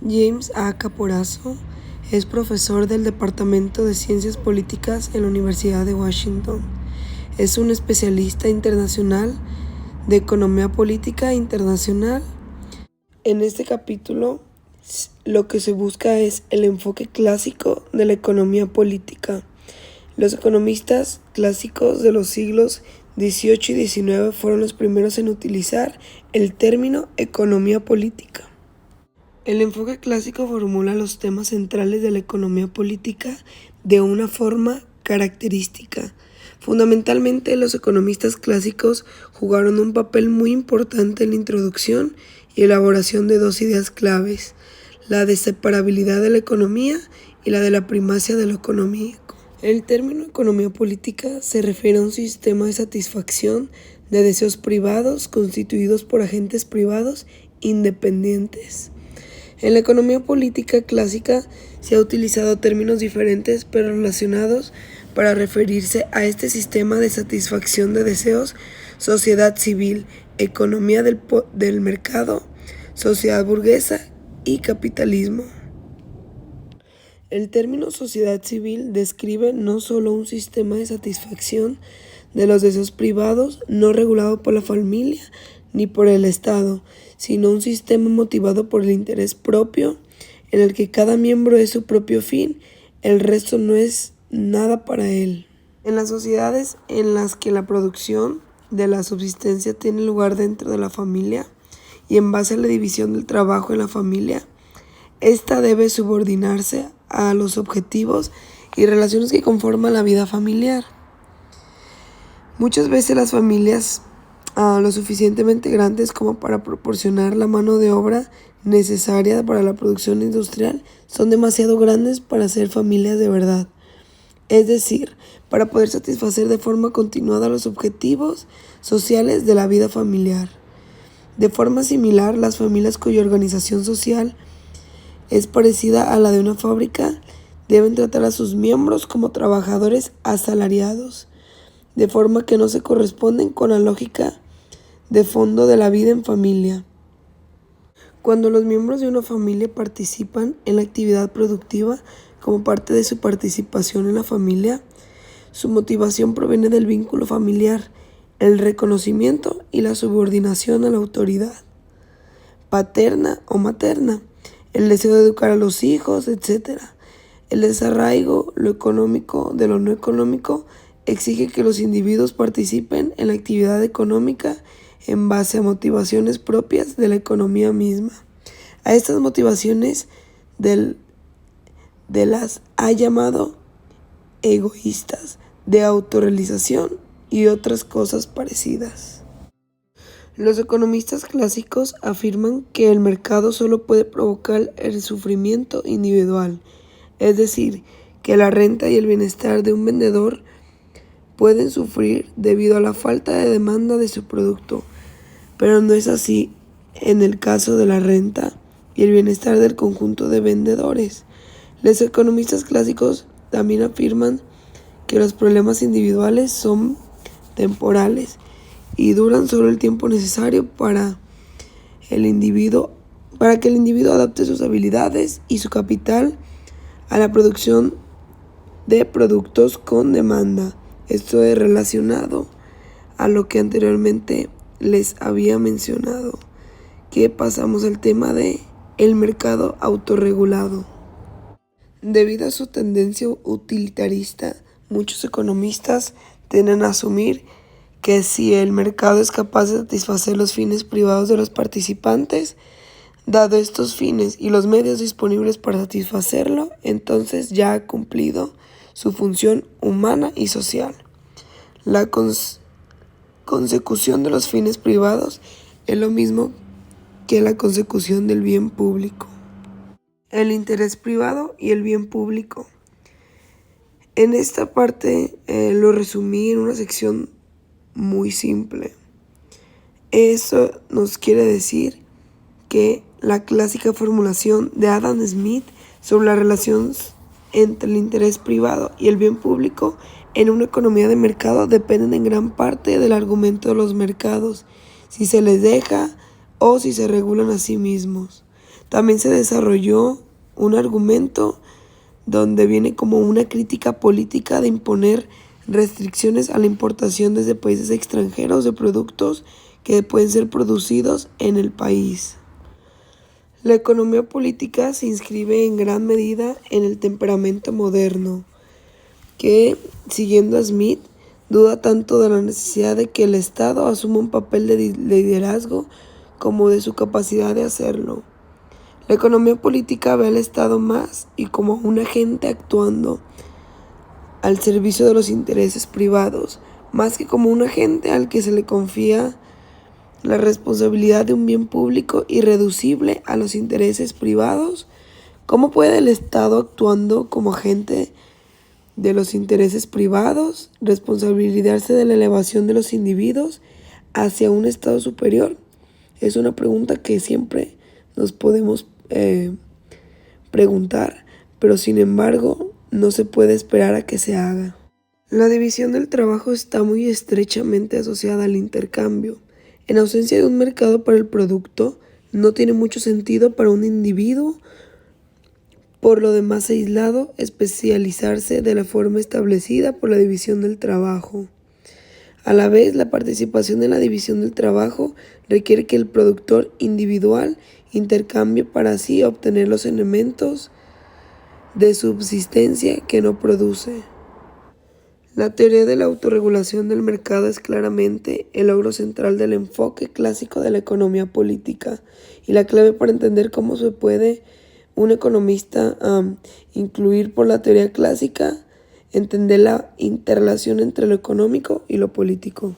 James A. Caporaso es profesor del Departamento de Ciencias Políticas en la Universidad de Washington. Es un especialista internacional de economía política internacional. En este capítulo, lo que se busca es el enfoque clásico de la economía política. Los economistas clásicos de los siglos XVIII y XIX fueron los primeros en utilizar el término economía política. El enfoque clásico formula los temas centrales de la economía política de una forma característica. Fundamentalmente, los economistas clásicos jugaron un papel muy importante en la introducción y elaboración de dos ideas claves: la de separabilidad de la economía y la de la primacia de lo económico. El término economía política se refiere a un sistema de satisfacción de deseos privados constituidos por agentes privados independientes. En la economía política clásica se ha utilizado términos diferentes pero relacionados para referirse a este sistema de satisfacción de deseos: sociedad civil, economía del mercado, sociedad burguesa y capitalismo. El término sociedad civil describe no solo un sistema de satisfacción de los deseos privados no regulado por la familia ni por el Estado, sino un sistema motivado por el interés propio, en el que cada miembro es su propio fin, el resto no es nada para él. En las sociedades en las que la producción de la subsistencia tiene lugar dentro de la familia y en base a la división del trabajo en la familia, esta debe subordinarse a los objetivos y relaciones que conforman la vida familiar. Muchas veces las familias lo suficientemente grandes como para proporcionar la mano de obra necesaria para la producción industrial son demasiado grandes para ser familias de verdad, es decir, para poder satisfacer de forma continuada los objetivos sociales de la vida familiar. De forma similar, las familias cuya organización social es parecida a la de una fábrica deben tratar a sus miembros como trabajadores asalariados, de forma que no se corresponden con la lógica de fondo de la vida en familia. Cuando los miembros de una familia participan en la actividad productiva como parte de su participación en la familia, su motivación proviene del vínculo familiar, el reconocimiento y la subordinación a la autoridad paterna o materna, el deseo de educar a los hijos, etc. El desarraigo, lo económico de lo no económico, exige que los individuos participen en la actividad económica en base a motivaciones propias de la economía misma. A estas motivaciones de las ha llamado egoístas, de autorrealización y otras cosas parecidas. Los economistas clásicos afirman que el mercado solo puede provocar el sufrimiento individual, es decir, que la renta y el bienestar de un vendedor pueden sufrir debido a la falta de demanda de su producto, pero no es así en el caso de la renta y el bienestar del conjunto de vendedores. Los economistas clásicos también afirman que los problemas individuales son temporales y duran solo el tiempo necesario para que el individuo adapte sus habilidades y su capital a la producción de productos con demanda. Esto es relacionado a lo que anteriormente les había mencionado, que pasamos al tema de el mercado autorregulado. Debido a su tendencia utilitarista, muchos economistas tienden a asumir que si el mercado es capaz de satisfacer los fines privados de los participantes, dado estos fines y los medios disponibles para satisfacerlo, entonces ya ha cumplido su función humana y social. La consecución de los fines privados es lo mismo que la consecución del bien público. El interés privado y el bien público. En esta parte lo resumí en una sección muy simple. Eso nos quiere decir que la clásica formulación de Adam Smith sobre la relación entre el interés privado y el bien público en una economía de mercado dependen en gran parte del argumento de los mercados, si se les deja o si se regulan a sí mismos. También se desarrolló un argumento donde viene como una crítica política de imponer restricciones a la importación desde países extranjeros de productos que pueden ser producidos en el país. La economía política se inscribe en gran medida en el temperamento moderno, que, siguiendo a Smith, duda tanto de la necesidad de que el Estado asuma un papel de liderazgo como de su capacidad de hacerlo. La economía política ve al Estado más y como un agente actuando al servicio de los intereses privados, más que como un agente al que se le confía la responsabilidad de un bien público irreducible a los intereses privados. ¿Cómo puede el Estado, actuando como agente de los intereses privados, responsabilizarse de la elevación de los individuos hacia un estado superior? Es una pregunta que siempre nos podemos preguntar, pero sin embargo no se puede esperar a que se haga. La división del trabajo está muy estrechamente asociada al intercambio. En ausencia de un mercado para el producto, no tiene mucho sentido para un individuo, por lo demás aislado, especializarse de la forma establecida por la división del trabajo. A la vez, la participación en la división del trabajo requiere que el productor individual intercambie para así obtener los elementos de subsistencia que no produce. La teoría de la autorregulación del mercado es claramente el logro central del enfoque clásico de la economía política y la clave para entender cómo se puede un economista incluir por la teoría clásica, entender la interrelación entre lo económico y lo político.